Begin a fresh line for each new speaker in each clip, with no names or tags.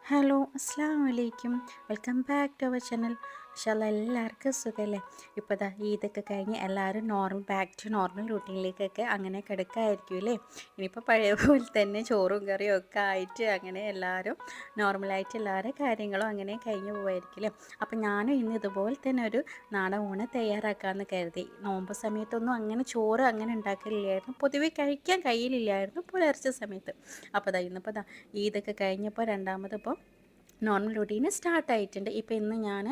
Hello അസ്സാം വലൈക്കും. Welcome back to our channel. ഇൻഷാല്ലാ എല്ലാവർക്കും സുഖമല്ലേ? ഇപ്പോൾ ദാ ഈദൊക്കെ കഴിഞ്ഞ് എല്ലാവരും ബാക്ക് ടു നോർമൽ റൂട്ടീനിലേക്കൊക്കെ അങ്ങനെ കിടക്കായിരിക്കും അല്ലേ? ഇനിയിപ്പോൾ പഴയ പോലെ തന്നെ ചോറും കറിയും ഒക്കെ ആയിട്ട് അങ്ങനെ എല്ലാവരും നോർമലായിട്ട് എല്ലാവരുടെ കാര്യങ്ങളും അങ്ങനെ കഴിഞ്ഞ് പോകായിരിക്കും അല്ലേ? അപ്പോൾ ഞാനും ഇന്ന് ഇതുപോലെ തന്നെ ഒരു നാടൻ ഊണ് തയ്യാറാക്കാമെന്ന് കരുതി. നോമ്പ് സമയത്തൊന്നും അങ്ങനെ ചോറ് അങ്ങനെ ഉണ്ടാക്കലില്ലായിരുന്നു, പൊതുവെ കഴിക്കാൻ കഴിയില്ലായിരുന്നു പുലർച്ചെ സമയത്ത്. അപ്പോൾ ദാ ഇന്നിപ്പോൾ ദാ ഈദൊക്കെ കഴിഞ്ഞപ്പോൾ രണ്ടാമതിപ്പോൾ നോർമൽ റൊട്ടീന് സ്റ്റാർട്ടായിട്ടുണ്ട്. ഇപ്പോൾ ഇന്ന് ഞാൻ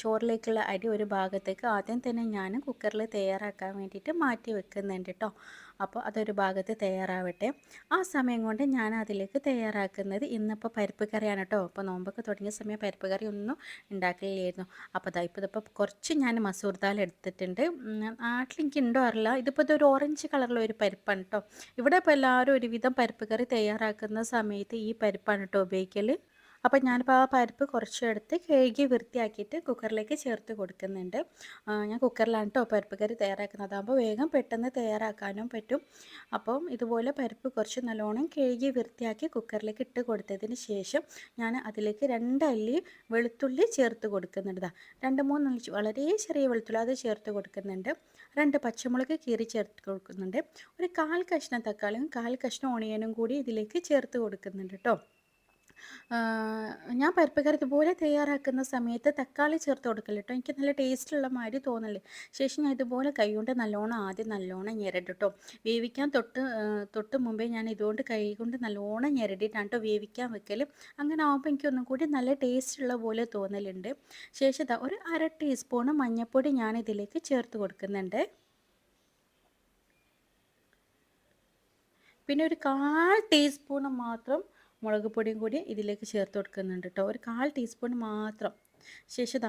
ചോറിലേക്കുള്ള അരി ഒരു ഭാഗത്തേക്ക് ആദ്യം തന്നെ ഞാൻ കുക്കറിൽ തയ്യാറാക്കാൻ വേണ്ടിയിട്ട് മാറ്റി വെക്കുന്നുണ്ട് കേട്ടോ. അപ്പോൾ അതൊരു ഭാഗത്ത് തയ്യാറാവട്ടെ. ആ സമയം കൊണ്ട് ഞാൻ അതിലേക്ക് തയ്യാറാക്കുന്നത് ഇന്നിപ്പോൾ പരിപ്പ് കറിയാണ് കേട്ടോ. അപ്പോൾ നോമ്പൊക്കെ തുടങ്ങിയ സമയം പരിപ്പ് കറി ഒന്നും ഉണ്ടാക്കില്ലായിരുന്നു. അപ്പോൾ ഇതിപ്പോൾ കുറച്ച് ഞാൻ മസൂർ ദാൽ എടുത്തിട്ടുണ്ട്. നാട്ടിൽ എനിക്ക് ഉണ്ടോ അറിയില്ല, ഇതിപ്പോൾ ഇതൊരു ഓറഞ്ച് കളറിലുള്ള ഒരു പരിപ്പാണ് കേട്ടോ. ഇവിടെ ഇപ്പോൾ എല്ലാവരും ഒരുവിധം പരിപ്പ് കറി തയ്യാറാക്കുന്ന സമയത്ത് ഈ പരിപ്പാണ് കേട്ടോ ഉപയോഗിക്കൽ. അപ്പോൾ ഞാനിപ്പോൾ ആ പരിപ്പ് കുറച്ചെടുത്ത് കഴുകി വൃത്തിയാക്കിയിട്ട് കുക്കറിലേക്ക് ചേർത്ത് കൊടുക്കുന്നുണ്ട്. ഞാൻ കുക്കറിലാണ് കേട്ടോ പരിപ്പ് കറി തയ്യാറാക്കുന്നത്, അതാകുമ്പോൾ വേഗം പെട്ടെന്ന് തയ്യാറാക്കാനും പറ്റും. അപ്പം ഇതുപോലെ പരിപ്പ് കുറച്ച് നല്ലോണം കഴുകി വൃത്തിയാക്കി കുക്കറിലേക്ക് ഇട്ട് കൊടുത്തതിന് ശേഷം ഞാൻ അതിലേക്ക് 2 അല്ലി വെളുത്തുള്ളി ചേർത്ത് കൊടുക്കുന്നുണ്ട്. 2-3 അല്ലി വളരെ ചെറിയ വെളുത്തുള്ളി അത് ചേർത്ത് കൊടുക്കുന്നുണ്ട്. 2 പച്ചമുളക് കീറി ചേർത്ത് കൊടുക്കുന്നുണ്ട്. ഒരു 1/4 കഷ്ണം തക്കാളിയും 1/4 കഷ്ണം ഓണിയനും കൂടി ഇതിലേക്ക് ചേർത്ത് കൊടുക്കുന്നുണ്ട് കേട്ടോ. ഞാൻ പരിപ്പ് കറി ഇതുപോലെ തയ്യാറാക്കുന്ന സമയത്ത് തക്കാളി ചേർത്ത് കൊടുക്കില്ല കേട്ടോ, എനിക്ക് നല്ല ടേസ്റ്റുള്ള മാതിരി തോന്നല്. ശേഷം ഞാൻ ഇതുപോലെ കൈകൊണ്ട് ആദ്യം നല്ലോണം ഞെരടും കേട്ടോ. വേവിക്കാൻ തൊട്ട് മുമ്പേ ഞാൻ ഇതുകൊണ്ട് കൈ കൊണ്ട് നല്ലോണം ഞെരടിയിട്ടാണ് കേട്ടോ വേവിക്കാൻ വെക്കൽ. അങ്ങനെ ആകുമ്പോൾ എനിക്ക് ഒന്നും കൂടി നല്ല ടേസ്റ്റുള്ള പോലെ തോന്നലുണ്ട്. ശേഷം ഒരു 1/2 ടീസ്പൂണ് മഞ്ഞൾപ്പൊടി ഞാൻ ഇതിലേക്ക് ചേർത്ത് കൊടുക്കുന്നുണ്ട്. പിന്നെ ഒരു 1/4 ടീസ്പൂണ് മാത്രം മുളക് പൊടിയും കൂടി ഇതിലേക്ക് ചേർത്ത് കൊടുക്കുന്നുണ്ട് കേട്ടോ, ഒരു 1/4 ടീസ്പൂൺ മാത്രം. ശേഷം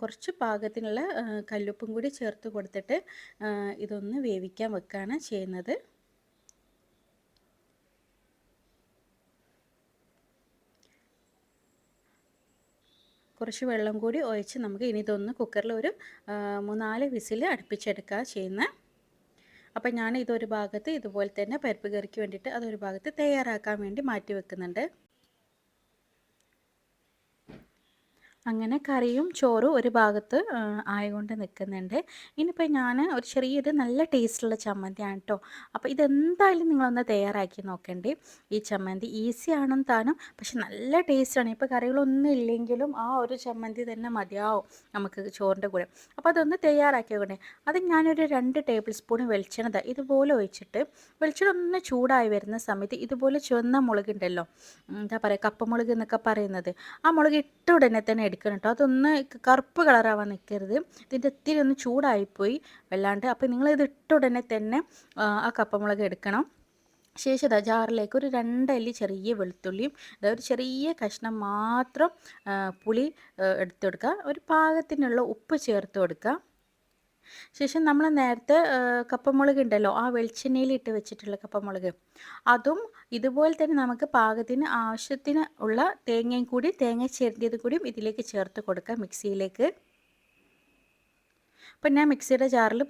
കുറച്ച് പാകത്തിനുള്ള കല്ലുപ്പും കൂടി ചേർത്ത് കൊടുത്തിട്ട് ഇതൊന്ന് വേവിക്കാൻ വെക്കുകയാണ് ചെയ്യുന്നത്. കുറച്ച് വെള്ളം കൂടി ഒഴിച്ച് നമുക്ക് ഇനി ഇതൊന്ന് കുക്കറിൽ ഒരു 3-4 വിസിൽ അടുപ്പിച്ചെടുക്കുക ചെയ്യുന്നത്. അപ്പം ഞാൻ ഇതൊരു ഭാഗത്ത് ഇതുപോലെ തന്നെ പരിപ്പ് കറിക്ക് വേണ്ടിയിട്ട് അതൊരു ഭാഗത്ത് തയ്യാറാക്കാൻ വേണ്ടി മാറ്റി വെക്കുന്നുണ്ട്. അങ്ങനെ കറിയും ചോറും ഒരു ഭാഗത്ത് ആയിക്കൊണ്ട് നിൽക്കുന്നുണ്ട്. ഇനിയിപ്പോൾ ഞാൻ ഒരു ചെറിയൊരു നല്ല ടേസ്റ്റുള്ള ചമ്മന്തിയാണ് കേട്ടോ. അപ്പോൾ ഇതെന്തായാലും നിങ്ങളൊന്ന് തയ്യാറാക്കി നോക്കണ്ടേ. ഈ ചമ്മന്തി ഈസി ആണെന്ന് താനും, പക്ഷെ നല്ല ടേസ്റ്റാണ്. ഇപ്പോൾ കറികളൊന്നും ഇല്ലെങ്കിലും ആ ഒരു ചമ്മന്തി തന്നെ മതിയാവും നമുക്ക് ചോറിൻ്റെ കൂടെ. അപ്പോൾ അതൊന്ന് തയ്യാറാക്കി നോക്കണ്ടേ. അത് ഞാനൊരു 2 ടേബിൾ സ്പൂൺ വെളിച്ചെണ്ണ ഇതുപോലെ ഒഴിച്ചിട്ട് വെളിച്ചെണ്ണ ഒന്ന് ചൂടായി വരുന്ന സമയത്ത് ഇതുപോലെ ചുവന്ന മുളകുണ്ടല്ലോ, എന്താ പറയുക, കപ്പമുളക് എന്നൊക്കെ പറയുന്നത്, ആ മുളക് ഇട്ട ഉടനെ തന്നെ എടുക്കണം കേട്ടോ. അതൊന്ന് കറുപ്പ് കളറാവാൻ നിൽക്കരുത്. ഇതിൻ്റെ ഇത്തിരി ഒന്ന് ചൂടായിപ്പോയി വല്ലാണ്ട്. അപ്പോൾ നിങ്ങളിത് ഇട്ട ഉടനെ തന്നെ ആ കപ്പമുളക് എടുക്കണം. ശേഷം ജാറിലേക്ക് ഒരു 2 അല്ലി ചെറിയ വെളുത്തുള്ളിയും ഒരു ചെറിയ കഷ്ണം മാത്രം പുളി എടുത്ത് കൊടുക്കുക. ഒരു പാകത്തിനുള്ള ഉപ്പ് ചേർത്ത് കൊടുക്കുക. ശേഷം നമ്മൾ നേരത്തെ കപ്പമുളക് ഉണ്ടല്ലോ, ആ വെളിച്ചെണ്ണയിൽ ഇട്ട് വെച്ചിട്ടുള്ള കപ്പമുളക്, അതും ഇതുപോലെ തന്നെ നമുക്ക് പാകത്തിന് ആവശ്യത്തിന് ഉള്ള തേങ്ങയും കൂടി തേങ്ങ ചിരണ്ടിയത് കൂടിയും ഇതിലേക്ക് ചേർത്ത് കൊടുക്കാം മിക്സിയിലേക്ക്. അപ്പം ഞാൻ മിക്സിയുടെ ജാറിൽ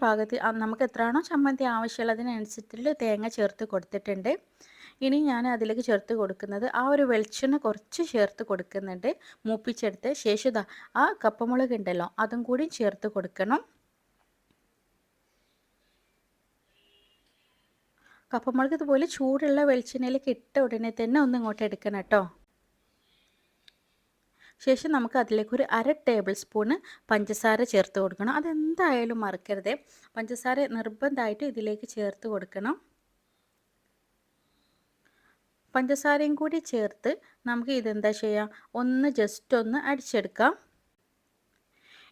നമുക്ക് എത്രയാണോ ചമ്മന്തി ആവശ്യമുള്ള അതിനനുസരിച്ചിട്ടുള്ള തേങ്ങ ചേർത്ത് കൊടുത്തിട്ടുണ്ട്. ഇനി ഞാൻ അതിലേക്ക് ചേർത്ത് കൊടുക്കുന്നത് ആ ഒരു വെളിച്ചെണ്ണ കുറച്ച് ചേർത്ത് കൊടുക്കുന്നുണ്ട്, മൂപ്പിച്ചെടുത്ത്. ശേഷം ആ കപ്പമുളക് ഉണ്ടല്ലോ അതും കൂടി ചേർത്ത് കൊടുക്കണം. കപ്പമുളക് ഇതുപോലെ ചൂടുള്ള വെളിച്ചെണ്ണയിലേക്ക് ഇട്ട ഉടനെ തന്നെ ഒന്ന് ഇങ്ങോട്ട് എടുക്കണം കേട്ടോ. ശേഷം നമുക്ക് അതിലേക്ക് ഒരു 1/2 ടേബിൾ സ്പൂണ് പഞ്ചസാര ചേർത്ത് കൊടുക്കണം. അതെന്തായാലും മറക്കരുത്, പഞ്ചസാര നിർബന്ധമായിട്ട് ഇതിലേക്ക് ചേർത്ത് കൊടുക്കണം. പഞ്ചസാരയും കൂടി ചേർത്ത് നമുക്ക് ഇതെന്താ ചെയ്യുക, ഒന്ന് ജസ്റ്റ് ഒന്ന് അടിച്ചെടുക്കാം.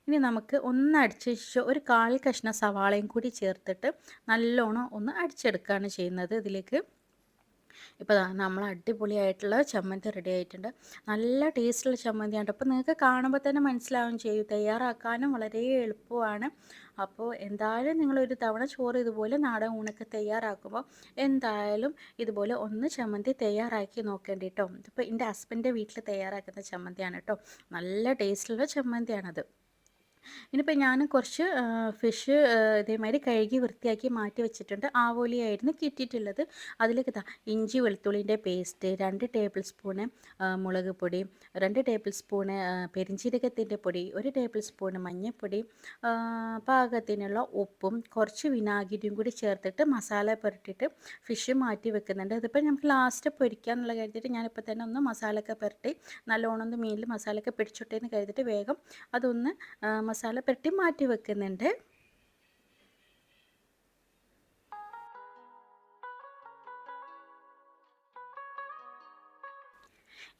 ഇനി നമുക്ക് ഒന്ന് അടിച്ച ശേഷം ഒരു 1/4 കഷ്ണം സവാളയും കൂടി ചേർത്തിട്ട് നല്ലോണം ഒന്ന് അടിച്ചെടുക്കുകയാണ് ചെയ്യുന്നത് ഇതിലേക്ക്. ഇപ്പോൾ നമ്മൾ അടിപൊളിയായിട്ടുള്ള ചമ്മന്തി റെഡി ആയിട്ടുണ്ട്. നല്ല ടേസ്റ്റുള്ള ചമ്മന്തിയാണ്. അപ്പോൾ നിങ്ങൾക്ക് കാണുമ്പോൾ തന്നെ മനസ്സിലാവും ചെയ്യും, തയ്യാറാക്കാനും വളരെ എളുപ്പമാണ്. അപ്പോൾ എന്തായാലും നിങ്ങളൊരു തവണ ചോറ് ഇതുപോലെ നാടൻ ഊണൊക്കെ തയ്യാറാക്കുമ്പോൾ എന്തായാലും ഇതുപോലെ ഒന്ന് ചമ്മന്തി തയ്യാറാക്കി നോക്കേണ്ടി കേട്ടോ. ഇതിപ്പോൾ എൻ്റെ ഹസ്ബൻഡിൻ്റെ വീട്ടിൽ തയ്യാറാക്കുന്ന ചമ്മന്തിയാണ് കേട്ടോ, നല്ല ടേസ്റ്റുള്ള ചമ്മന്തിയാണത്. ഇനിയിപ്പോൾ ഞാൻ കുറച്ച് ഫിഷ് ഇതേമാതിരി കഴുകി വൃത്തിയാക്കി മാറ്റി വെച്ചിട്ടുണ്ട്. ആവോലിയായിരുന്നു കിട്ടിയിട്ടുള്ളത്. അതിലേക്ക് ഇഞ്ചി വെളുത്തുള്ളിൻ്റെ പേസ്റ്റ്, 2 ടേബിൾ സ്പൂണ് മുളക് പൊടി, 2 ടേബിൾ സ്പൂണ് പെരിഞ്ചീരകത്തിൻ്റെ പൊടി, 1 ടേബിൾ സ്പൂണ് മഞ്ഞൾപ്പൊടി, പാകത്തിനുള്ള ഉപ്പും കുറച്ച് വിനാഗിരിയും കൂടി ചേർത്തിട്ട് മസാല പുരട്ടിയിട്ട് ഫിഷ് മാറ്റി വെക്കുന്നുണ്ട്. ഇതിപ്പോൾ നമുക്ക് ലാസ്റ്റ് പൊരിക്കുക എന്നുള്ള കരുതിയിട്ട് ഞാനിപ്പോൾ തന്നെ ഒന്ന് മസാലയൊക്കെ പുരട്ടി നല്ലോണം ഒന്ന് മീനിൽ മസാലയൊക്കെ പിടിച്ചോട്ടെ എന്ന് കരുതിയിട്ട് വേഗം അതൊന്ന് മസാല പുരട്ടി മാറ്റി വെക്കുന്നുണ്ട്.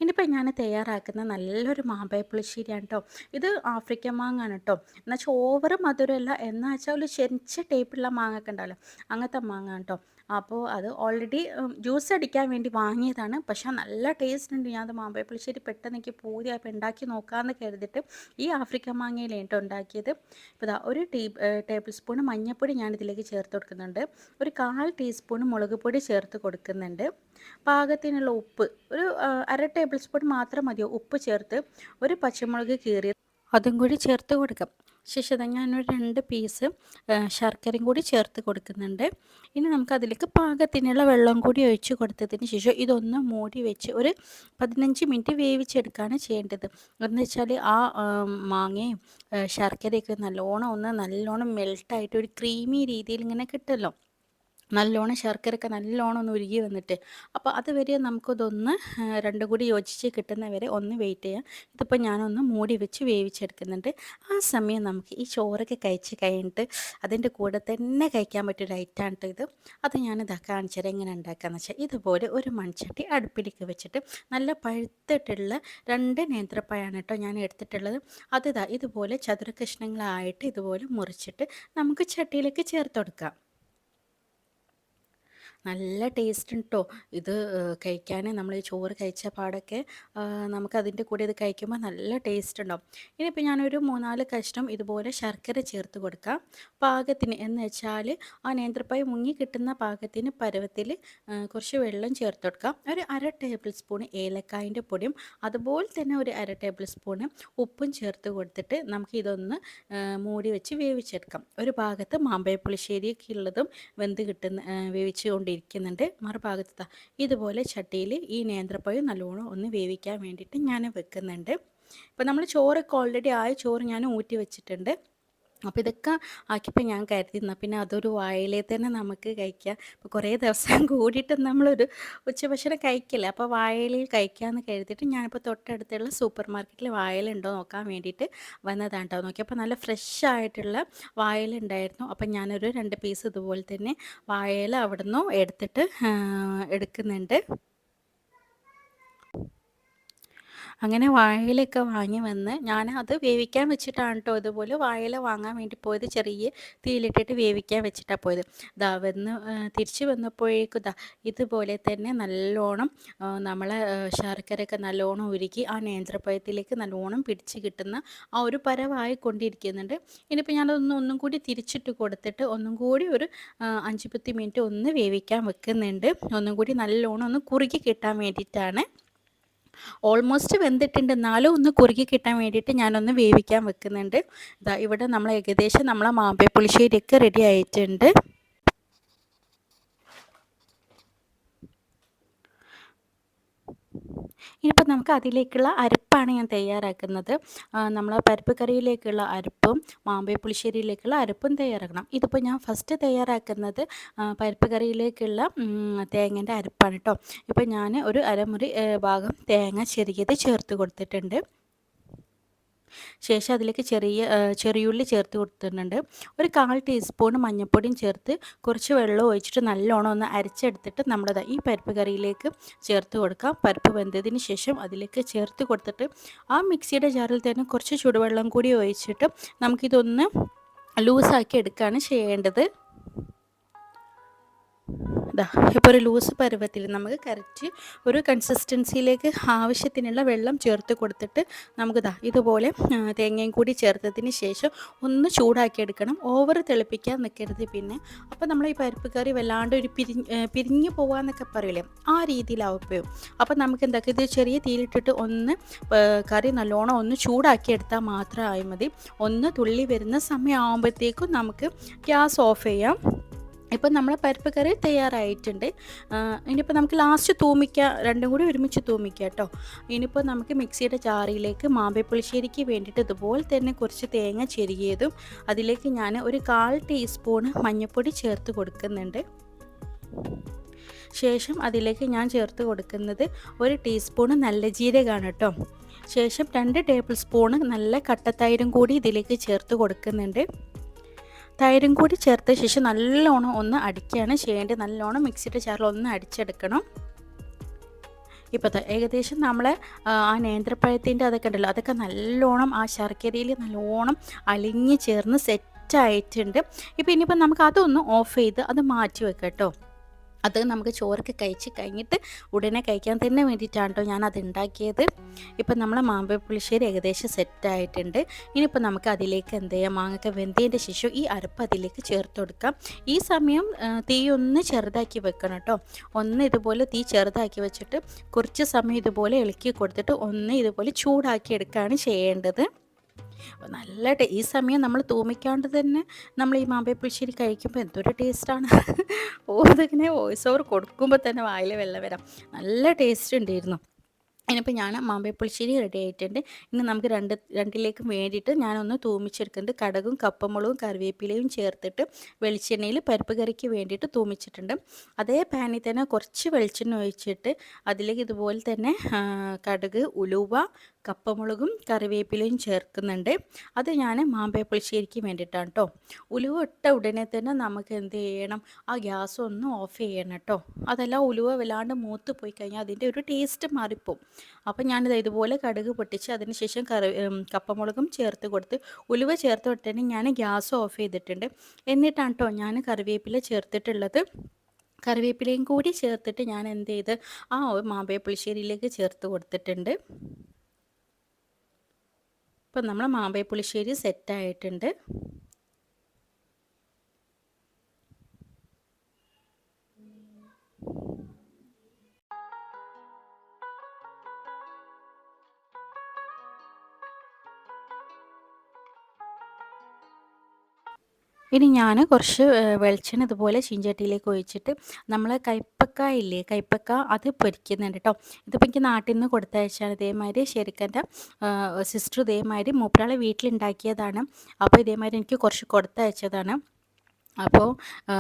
ഇനിയിപ്പോൾ ഞാൻ തയ്യാറാക്കുന്ന നല്ലൊരു മാമ്പഴ പുളിശ്ശേരിയാണ് കേട്ടോ. ഇത് ആഫ്രിക്കൻ മാങ്ങയാണ് കേട്ടോ. എന്നുവെച്ചാൽ ഓവർ മധുരമല്ല, എന്നാൽ വെച്ചാൽ ഒരു ചെറിയ ടൈപ്പുള്ള മാങ്ങ ഒക്കെ ഉണ്ടാവില്ല, അങ്ങനത്തെ മാങ്ങ കേട്ടോ. അപ്പോൾ അത് ഓൾറെഡി ജ്യൂസ് അടിക്കാൻ വേണ്ടി വാങ്ങിയതാണ്. പക്ഷേ നല്ല ടേസ്റ്റ് ഉണ്ട്. ഞാൻ അത് മാമ്പഴ പുളിശ്ശേരി പെട്ടെന്ന് എനിക്ക് പൂതിയായപ്പോൾ ഉണ്ടാക്കി നോക്കാമെന്ന് കരുതിയിട്ട് ഈ ആഫ്രിക്കൻ മാങ്ങയിലാണ് കേട്ടോ ഉണ്ടാക്കിയത്. ഇപ്പോൾ ഇതാ ഒരു ടേബിൾ സ്പൂൺ മഞ്ഞൾപ്പൊടി ഞാനിതിലേക്ക് ചേർത്ത് കൊടുക്കുന്നുണ്ട്. ഒരു 1/4 ടീസ്പൂൺ മുളക് പൊടി ചേർത്ത് കൊടുക്കുന്നുണ്ട്. പാകത്തിനുള്ള ഉപ്പ് ഒരു അര ടേബിൾ സ്പൂൺ മാത്രം മതിയോ ഉപ്പ് ചേർത്ത് ഒരു പച്ചമുളക് കീറി അതും കൂടി ചേർത്ത് കൊടുക്കാം. ശേഷം ഞാനൊരു 2 പീസ് ശർക്കരയും കൂടി ചേർത്ത് കൊടുക്കുന്നുണ്ട്. ഇനി നമുക്കതിലേക്ക് പാകത്തിനുള്ള വെള്ളം കൂടി ഒഴിച്ച് കൊടുത്തതിന് ശേഷം ഇതൊന്ന് മൂടി വെച്ച് ഒരു 15 മിനിറ്റ് വേവിച്ചെടുക്കുകയാണ് ചെയ്യേണ്ടത്. എന്ന് വെച്ചാൽ ആ മാങ്ങയും ശർക്കരയൊക്കെ നല്ലോണം മെൽട്ടായിട്ട് ഒരു ക്രീമി രീതിയിൽ ഇങ്ങനെ കിട്ടുമല്ലോ. നല്ലോണം ശർക്കരയൊക്കെ നല്ലോണം ഒന്ന് ഉരുകി വന്നിട്ട്, അപ്പോൾ അതുവരെ നമുക്കിതൊന്ന് രണ്ടും കൂടി യോജിച്ച് കിട്ടുന്നവരെ ഒന്ന് വെയിറ്റ് ചെയ്യാം. ഇതിപ്പോൾ ഞാനൊന്ന് മൂടി വെച്ച് വേവിച്ചെടുക്കുന്നുണ്ട്. ആ സമയം നമുക്ക് ഈ ചോറൊക്കെ കഴിച്ച് കഴിഞ്ഞിട്ട് അതിൻ്റെ കൂടെ തന്നെ കഴിക്കാൻ പറ്റിയൊരു ഐറ്റമാണ് കേട്ടോ ഇത്. അത് ഞാനിതാ കാണിച്ചത് എങ്ങനെ ഉണ്ടാക്കാമെന്ന് വെച്ചാൽ, ഇതുപോലെ ഒരു മൺചട്ടി അടുപ്പിലേക്ക് വെച്ചിട്ട് നല്ല പഴുത്തിട്ടുള്ള 2 നേന്ത്രപ്പഴമാണ് കേട്ടോ ഞാൻ എടുത്തിട്ടുള്ളത്. അതിതാ ഇതുപോലെ ചതുര കഷ്ണങ്ങളായിട്ട് ഇതുപോലെ മുറിച്ചിട്ട് നമുക്ക് ചട്ടിയിലേക്ക് ചേർത്ത് കൊടുക്കാം. നല്ല ടേസ്റ്റ് ഉണ്ട് കേട്ടോ ഇത് കഴിക്കാൻ. നമ്മൾ ഈ ചോറ് കഴിച്ച പാടൊക്കെ നമുക്കതിൻ്റെ കൂടെ ഇത് കഴിക്കുമ്പോൾ നല്ല ടേസ്റ്റ് ഉണ്ടാവും. ഇനിയിപ്പോൾ ഞാനൊരു 3-4 കഷ്ണം ഇതുപോലെ ശർക്കര ചേർത്ത് കൊടുക്കാം പാകത്തിന്. എന്ന് വെച്ചാൽ ആ നേന്ത്രപ്പഴം മുങ്ങി കിട്ടുന്ന പാകത്തിന് പരുവത്തിൽ കുറച്ച് വെള്ളം ചേർത്ത് കൊടുക്കാം. ഒരു അര ടേബിൾ സ്പൂൺ ഏലക്കായൻ്റെ പൊടിയും അതുപോലെ തന്നെ ഒരു അര ടേബിൾ സ്പൂണ് ഉപ്പും ചേർത്ത് കൊടുത്തിട്ട് നമുക്കിതൊന്ന് മൂടി വെച്ച് വേവിച്ചെടുക്കാം. ഒരു ഭാഗത്ത് മാമ്പഴ പുളിശ്ശേരിയൊക്കെ ഉള്ളതും വെന്ത് വേവിച്ച് കൊണ്ടിരിക്കുന്നുണ്ട്. മറുഭാഗത്ത് ഇതുപോലെ ചട്ടിയിൽ ഈ നേന്ത്രപ്പഴം നല്ലോണം ഒന്ന് വേവിക്കാൻ വേണ്ടിയിട്ട് ഞാൻ വെക്കുന്നുണ്ട്. ഇപ്പോൾ നമ്മൾ ചോറൊക്കെ ഓൾറെഡി ആയ ചോറ് ഞാൻ ഊറ്റി വെച്ചിട്ടുണ്ട്. അപ്പോൾ ഇതൊക്കെ ആക്കിയപ്പോൾ ഞാൻ കരുതിയിരുന്ന പിന്നെ അതൊരു വാഴയിലേ തന്നെ നമുക്ക് കഴിക്കാം. ഇപ്പോൾ കുറേ ദിവസം കൂടിയിട്ട് നമ്മളൊരു ഉച്ചഭക്ഷണം കഴിക്കില്ല, അപ്പോൾ വാഴയിലയിൽ കഴിക്കാമെന്ന് കരുതിയിട്ട് ഞാനിപ്പോൾ തൊട്ടടുത്തുള്ള സൂപ്പർ മാർക്കറ്റിൽ വാഴയില ഉണ്ടോ നോക്കാൻ വേണ്ടിയിട്ട് വന്നതാണ് കേട്ടോ. നോക്കിയപ്പോൾ നല്ല ഫ്രഷ് ആയിട്ടുള്ള വാഴയില ഉണ്ടായിരുന്നു. അപ്പം ഞാനൊരു 2 പീസ് ഇതുപോലെ തന്നെ വാഴയില അവിടെ നിന്നും എടുക്കുന്നുണ്ട്. അങ്ങനെ വാഴയിലൊക്കെ വാങ്ങി വന്ന് ഞാൻ അത് വേവിക്കാൻ വെച്ചിട്ടാണ് കേട്ടോ. ഇതുപോലെ വാഴയില വാങ്ങാൻ വേണ്ടി പോയത്, ചെറിയ തീയിലിട്ടിട്ട് വേവിക്കാൻ വെച്ചിട്ടാണ് പോയത്. തിരിച്ച് വന്നപ്പോഴേക്കും ഇതുപോലെ തന്നെ നല്ലോണം നമ്മളെ ശർക്കരയൊക്കെ നല്ലോണം ഉരുക്കി ആ നേന്ത്രപ്പഴത്തിലേക്ക് നല്ലോണം പിടിച്ച് കിട്ടുന്ന ആ ഒരു പരവായിക്കൊണ്ടിരിക്കുന്നുണ്ട്. ഇനിയിപ്പോൾ ഒന്നും കൂടി തിരിച്ചിട്ട് കൊടുത്തിട്ട് ഒന്നും കൂടി ഒരു 5-10 മിനിറ്റ് ഒന്ന് വേവിക്കാൻ വെക്കുന്നുണ്ട്. ഒന്നും കൂടി നല്ലോണം ഒന്ന് കുറുകി കിട്ടാൻ വേണ്ടിയിട്ടാണ്. ഓൾമോസ്റ്റ് വെന്തിട്ടുണ്ട്, എന്നാലും ഒന്ന് കുറുകി കിട്ടാൻ വേണ്ടിയിട്ട് ഞാനൊന്ന് വേവിക്കാൻ വെക്കുന്നുണ്ട്. ഇവിടെ നമ്മൾ ഏകദേശം നമ്മളെ മാമ്പഴ പുളിശ്ശേരിയൊക്കെ റെഡി ആയിട്ടുണ്ട്. ഇനിയിപ്പോൾ നമുക്ക് അതിലേക്കുള്ള അരപ്പാണ് ഞാൻ തയ്യാറാക്കുന്നത്. നമ്മൾ പരിപ്പ് കറിയിലേക്കുള്ള അരപ്പും മാമ്പഴ പുളിശ്ശേരിയിലേക്കുള്ള അരപ്പും തയ്യാറാക്കണം. ഇതിപ്പോൾ ഞാൻ ഫസ്റ്റ് തയ്യാറാക്കുന്നത് പരിപ്പ് കറിയിലേക്കുള്ള തേങ്ങേൻ്റെ അരപ്പാണ് കേട്ടോ. ഇപ്പോൾ ഞാൻ ഒരു അരമുറി ഭാഗം തേങ്ങ ചെറിയത് ചേർത്ത് കൊടുത്തിട്ടുണ്ട്. ശേഷം അതിലേക്ക് ചെറിയുള്ളി ചേർത്ത് കൊടുത്തിട്ടുണ്ട്. ഒരു 1/4 ടീസ്പൂൺ മഞ്ഞൾപ്പൊടിയും ചേർത്ത് കുറച്ച് വെള്ളം ഒഴിച്ചിട്ട് നല്ലോണം ഒന്ന് അരച്ചെടുത്തിട്ട് നമ്മുടെ ഈ പരിപ്പ് കറിയിലേക്ക് ചേർത്ത് കൊടുക്കാം. പരിപ്പ് വെന്തതിന് ശേഷം അതിലേക്ക് ചേർത്ത് കൊടുത്തിട്ട് ആ മിക്സിയുടെ ജാറിൽ തന്നെ കുറച്ച് ചൂടുവെള്ളം കൂടി ഒഴിച്ചിട്ട് നമുക്കിതൊന്ന് ലൂസാക്കി എടുക്കുകയാണ് ചെയ്യേണ്ടത്. ദാ ഇപ്പോൾ ഒരു ലൂസ് പരുവത്തിൽ നമുക്ക് കറക്റ്റ് ഒരു കൺസിസ്റ്റൻസിയിലേക്ക് ആവശ്യത്തിനുള്ള വെള്ളം ചേർത്ത് കൊടുത്തിട്ട് നമുക്ക് ദാ ഇതുപോലെ തേങ്ങയും കൂടി ചേർത്തതിന് ശേഷം ഒന്ന് ചൂടാക്കി എടുക്കണം. ഓവർ തിളപ്പിക്കാൻ നിൽക്കരുത്. പിന്നെ അപ്പോൾ നമ്മൾ ഈ പരിപ്പ് കറി വല്ലാണ്ട് ഒരു പിരിഞ്ഞു പോകാമെന്നൊക്കെ പറയില്ലേ, ആ രീതിയിലാവുകയും അപ്പോൾ നമുക്ക് എന്താക്കുക, ഇത് ചെറിയ തീയിലിട്ടിട്ട് ഒന്ന് കറി നല്ലോണം ഒന്ന് ചൂടാക്കി എടുത്താൽ മാത്രമായി മതി. ഒന്ന് തുള്ളി വരുന്ന സമയമാകുമ്പോഴത്തേക്കും നമുക്ക് ഗ്യാസ് ഓഫ് ചെയ്യാം. ഇപ്പം നമ്മളെ പരിപ്പ് കറി തയ്യാറായിട്ടുണ്ട്. ഇനിയിപ്പോൾ നമുക്ക് ലാസ്റ്റ് തൂമിക്കാം, രണ്ടും കൂടി ഒരുമിച്ച് തൂമിക്കാം കേട്ടോ. ഇനിയിപ്പോൾ നമുക്ക് മിക്സിയുടെ ജാറിലേക്ക് മാമ്പഴപ്പുളിശ്ശേരിക്ക് വേണ്ടിയിട്ട് ഇതുപോലെ തന്നെ കുറച്ച് തേങ്ങ ചെരുകിയതും അതിലേക്ക് ഞാൻ ഒരു 1/4 ടീസ്പൂൺ മഞ്ഞൾപ്പൊടി ചേർത്ത് കൊടുക്കുന്നുണ്ട്. ശേഷം അതിലേക്ക് ഞാൻ ചേർത്ത് കൊടുക്കുന്നത് 1 ടീസ്പൂൺ നല്ല ജീരകമാണ് കേട്ടോ. ശേഷം 2 ടേബിൾ സ്പൂൺ നല്ല കട്ടത്തൈരും കൂടി ഇതിലേക്ക് ചേർത്ത് കൊടുക്കുന്നുണ്ട്. തൈരും കൂടി ചേർത്ത ശേഷം നല്ലോണം ഒന്ന് അടിക്കുകയാണ് ചെയ്യേണ്ടത്. നല്ലോണം മിക്സിയുടെ ജാറിൽ ഒന്ന് അടിച്ചെടുക്കണം. ഇപ്പോൾ ഏകദേശം നമ്മളെ ആ നേന്ത്രപ്പഴത്തിൻ്റെ അതൊക്കെ ഉണ്ടല്ലോ, അതൊക്കെ നല്ലോണം ആ ശർക്കരയിൽ നല്ലോണം അലിഞ്ഞ് ചേർന്ന് സെറ്റായിട്ടുണ്ട്. ഇപ്പോൾ ഇനിയിപ്പോൾ നമുക്ക് അതൊന്ന് ഓഫ് ചെയ്ത് അത് മാറ്റി വെക്കാം കേട്ടോ. അത് നമുക്ക് ചോറൊക്കെ കഴിച്ച് കഴിഞ്ഞിട്ട് ഉടനെ കഴിക്കാൻ തന്നെ വേണ്ടിയിട്ടാണ് കേട്ടോ ഞാനത് ഉണ്ടാക്കിയത്. ഇപ്പം നമ്മളെ മാമ്പഴപ്പുളിശ്ശേരി ഏകദേശം സെറ്റായിട്ടുണ്ട്. ഇനിയിപ്പോൾ നമുക്ക് അതിലേക്ക് എന്ത് ചെയ്യാം, മാങ്ങയൊക്കെ വെന്തതിൻ്റെ ശേഷം ഈ അരപ്പ് അതിലേക്ക് ചേർത്ത് കൊടുക്കാം. ഈ സമയം തീ ഒന്ന് ചെറുതാക്കി വെക്കണം കേട്ടോ. ഒന്ന് ഇതുപോലെ തീ ചെറുതാക്കി വെച്ചിട്ട് കുറച്ച് സമയം ഇതുപോലെ ഇളക്കി കൊടുത്തിട്ട് ഒന്ന് ഇതുപോലെ ചൂടാക്കി എടുക്കുകയാണ് ചെയ്യേണ്ടത്. നല്ല ഈ സമയം നമ്മൾ തൂമിക്കാണ്ട് തന്നെ നമ്മൾ ഈ മാമ്പഴപ്പുളിശ്ശേരി കഴിക്കുമ്പോൾ എന്തൊരു ടേസ്റ്റാണ്. ഇതിങ്ങനെ വോയിസ് ഓവർ കൊടുക്കുമ്പോൾ തന്നെ വായിൽ വെള്ളം വരാം. നല്ല ടേസ്റ്റ് ഉണ്ടായിരുന്നു. ഇനിയിപ്പോൾ ഞാൻ മാമ്പഴപ്പുളിശ്ശേരി റെഡി ആയിട്ടുണ്ട്. ഇനി നമുക്ക് രണ്ടിലേക്കും വേണ്ടിയിട്ട് ഞാനൊന്ന് തൂമിച്ചെടുക്കുന്നത് കടുകും കപ്പമുളകും കറിവേപ്പിലയും ചേർത്തിട്ട് വെളിച്ചെണ്ണയിൽ പരിപ്പ് കറിക്ക് വേണ്ടിയിട്ട് തൂമിച്ചിട്ടുണ്ട്. അതേ പാനിൽ തന്നെ കുറച്ച് വെളിച്ചെണ്ണ ഒഴിച്ചിട്ട് അതിലേക്ക് ഇതുപോലെ തന്നെ കടുക്, ഉലുവ, കപ്പമുളകും കറിവേപ്പിലയും ചേർക്കുന്നുണ്ട്. അത് ഞാൻ മാമ്പഴപ്പുളിശ്ശേരിക്ക് വേണ്ടിയിട്ടാണ് കേട്ടോ. ഉലുവ ഇട്ട ഉടനെ തന്നെ നമുക്ക് എന്ത് ചെയ്യണം, ആ ഗ്യാസ് ഒന്ന് ഓഫ് ചെയ്യണം കേട്ടോ. അതെല്ലാം ഉലുവ വല്ലാണ്ട് മൂത്ത് പോയി കഴിഞ്ഞാൽ അതിൻ്റെ ഒരു ടേസ്റ്റ് മാറിപ്പോവും. അപ്പോൾ ഞാനിത് ഇതുപോലെ കടുക് പൊട്ടിച്ച് അതിന് ശേഷം കപ്പമുളകും ചേർത്ത് കൊടുത്ത് ഉലുവ ചേർത്ത് കൊടുത്തതിന് ഞാൻ ഗ്യാസ് ഓഫ് ചെയ്തിട്ടുണ്ട്. എന്നിട്ടാണ് കേട്ടോ ഞാൻ കറിവേപ്പില ചേർത്തിട്ടുള്ളത്. കറിവേപ്പിലയും കൂടി ചേർത്തിട്ട് ഞാൻ എന്ത് ചെയ്ത് ആ മാമ്പഴപ്പുളിശ്ശേരിയിലേക്ക് ചേർത്ത് കൊടുത്തിട്ടുണ്ട്. ഇപ്പം നമ്മളെ മാമ്പഴപ്പുളിശ്ശേരി സെറ്റായിട്ടുണ്ട്. ഇനി ഞാൻ കുറച്ച് വെളിച്ചെണ്ണ ഇതുപോലെ ചീഞ്ചട്ടിയിലേക്ക് ഒഴിച്ചിട്ട് നമ്മൾ കൈപ്പക്ക ഇല്ലേ, കൈപ്പക്ക അത് പൊരിക്കുന്നുണ്ട് കേട്ടോ. ഇതിപ്പോൾ എനിക്ക് നാട്ടിൽ നിന്ന് കൊടുത്തയച്ചാണ്. ഇതേമാതിരി ശരിക്കെൻ്റെ സിസ്റ്റർ ഇതേമാതിരി മൂപ്പരാളെ വീട്ടിലുണ്ടാക്കിയതാണ്. അപ്പോൾ ഇതേമാതിരി എനിക്ക് കുറച്ച് കൊടുത്തയച്ചതാണ്. അപ്പോൾ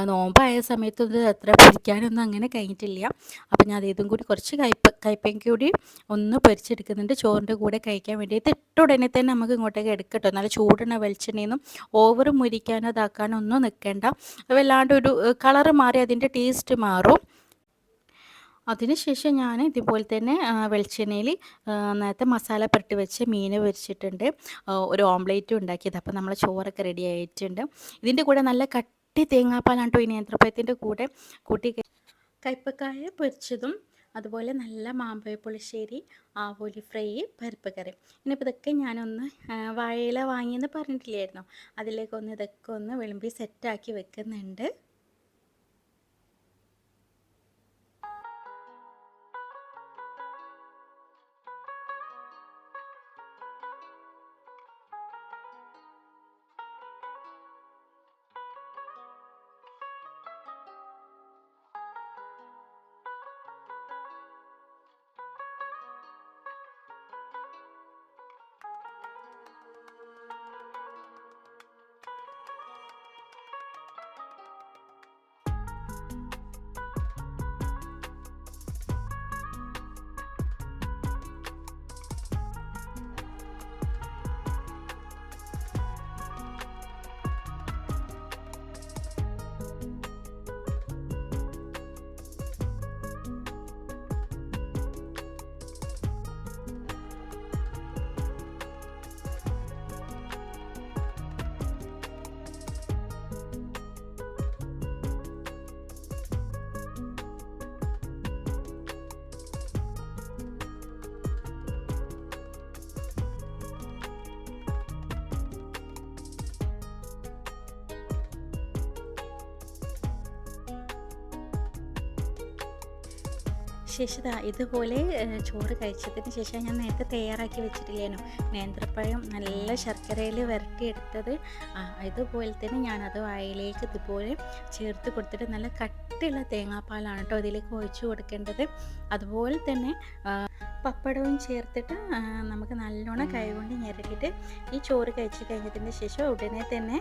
നോമ്പായ സമയത്ത് ഇത് അത്ര പൊരിക്കാനൊന്നും അങ്ങനെ കഴിഞ്ഞിട്ടില്ല. അപ്പോൾ ഞാൻ ഇതും കൂടി കുറച്ച് കയ്പ്പയ്ക്ക കൂടി ഒന്ന് പൊരിച്ചെടുക്കുന്നുണ്ട് ചോറിൻ്റെ കൂടെ കഴിക്കാൻ വേണ്ടിയിട്ട്. ഇട്ട ഉടനെ തന്നെ നമുക്ക് ഇങ്ങോട്ടേക്ക് എടുക്കട്ടോ. നല്ല ചൂടുള്ള വെളിച്ചെണ്ണയൊന്നും ഓവർ മുരിക്കാനോ ഇതാക്കാനോ ഒന്നും നിൽക്കേണ്ട. വല്ലാണ്ട് ഒരു കളറ് മാറി അതിൻ്റെ ടേസ്റ്റ് മാറും. അതിനുശേഷം ഞാൻ ഇതുപോലെ തന്നെ വെളിച്ചെണ്ണയിൽ നേരത്തെ മസാല പുരട്ടി വെച്ച് മീൻ പൊരിച്ചിട്ടുണ്ട്. ഒരു ഓംലേറ്റും ഉണ്ടാക്കിയത്. അപ്പോൾ നമ്മളെ ചോറൊക്കെ റെഡി ആയിട്ടുണ്ട്. ഇതിൻ്റെ കൂടെ നല്ല കട്ടി തേങ്ങാപ്പാലാണ് കേട്ടോ ഈ നേന്ത്രപ്പഴത്തിൻ്റെ കൂടെ കൂട്ടി. കയ്പ്പക്കായ പൊരിച്ചതും അതുപോലെ നല്ല മാമ്പഴപ്പുളിശ്ശേരി, ആവോലി ഫ്രൈ, പരിപ്പ് കറി. ഇനിയിപ്പോൾ ഇതൊക്കെ ഞാനൊന്ന് വാഴയില വാങ്ങിയെന്ന് പറഞ്ഞിട്ടില്ലായിരുന്നോ, അതിലേക്കൊന്ന് ഇതൊക്കെ ഒന്ന് വിളമ്പി സെറ്റാക്കി വെക്കുന്നുണ്ട്. ശേഷം ഇതുപോലെ ചോറ് കഴിച്ചതിന് ശേഷം ഞാൻ നേരത്തെ തയ്യാറാക്കി വെച്ചിട്ടില്ലേനോ നേന്ത്രപ്പഴം നല്ല ശർക്കരയിൽ വരട്ടിയെടുത്തത്, ഇതുപോലെ തന്നെ ഞാനത് വായിലേക്ക് ഇതുപോലെ ചേർത്ത് കൊടുത്തിട്ട് നല്ല കട്ടിയുള്ള തേങ്ങാപ്പാലാണ് കേട്ടോ ഇതിലേക്ക് ഒഴിച്ചു കൊടുക്കേണ്ടത്. അതുപോലെ തന്നെ പപ്പടവും ചേർത്തിട്ട് നമുക്ക് നല്ലോണം കൈകൊണ്ട് ഞെരടിയിട്ട് ഈ ചോറ് കഴിച്ച് കഴിഞ്ഞതിന് ശേഷം ഉടനെ തന്നെ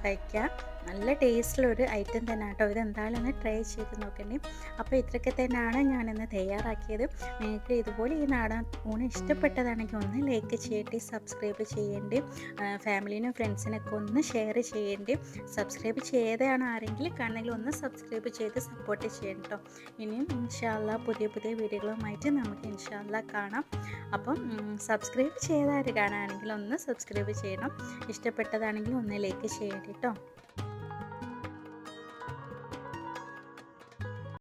കഴിക്കാം. നല്ല ടേസ്റ്റുള്ളൊരു ഐറ്റം തന്നെ കേട്ടോ. ഇതെന്തായാലും ഒന്ന് ട്രൈ ചെയ്ത് നോക്കണ്ടേ. അപ്പോൾ ഇത്രയൊക്കെ തന്നെയാണ് ഞാനിന്ന് തയ്യാറാക്കിയത്. നിങ്ങൾക്ക് ഇതുപോലെ ഈ നാടൻ ഊണ് ഇഷ്ടപ്പെട്ടതാണെങ്കിൽ ഒന്ന് ലൈക്ക് ചെയ്യേണ്ടി, സബ്സ്ക്രൈബ് ചെയ്യേണ്ടി, ഫാമിലിനും ഫ്രണ്ട്സിനൊക്കെ ഒന്ന് ഷെയർ ചെയ്യേണ്ടി. സബ്സ്ക്രൈബ് ചെയ്തതാണ് ആരെങ്കിലും കാണണമെങ്കിൽ ഒന്ന് സബ്സ്ക്രൈബ് ചെയ്ത് സപ്പോർട്ട് ചെയ്യണം കേട്ടോ. ഇനിയും ഇൻഷാ അല്ലാഹ് പുതിയ പുതിയ വീഡിയോകളുമായിട്ട് നമുക്ക് ഇൻഷാ അല്ലാഹ് കാണാം. അപ്പം സബ്സ്ക്രൈബ് ചെയ്താൽ കാണുകയാണെങ്കിൽ ഒന്ന് സബ്സ്ക്രൈബ് ചെയ്യണം. ഇഷ്ടപ്പെട്ടതാണെങ്കിൽ ഒന്ന് ലൈക്ക് ചെയ്യണം കേട്ടോ.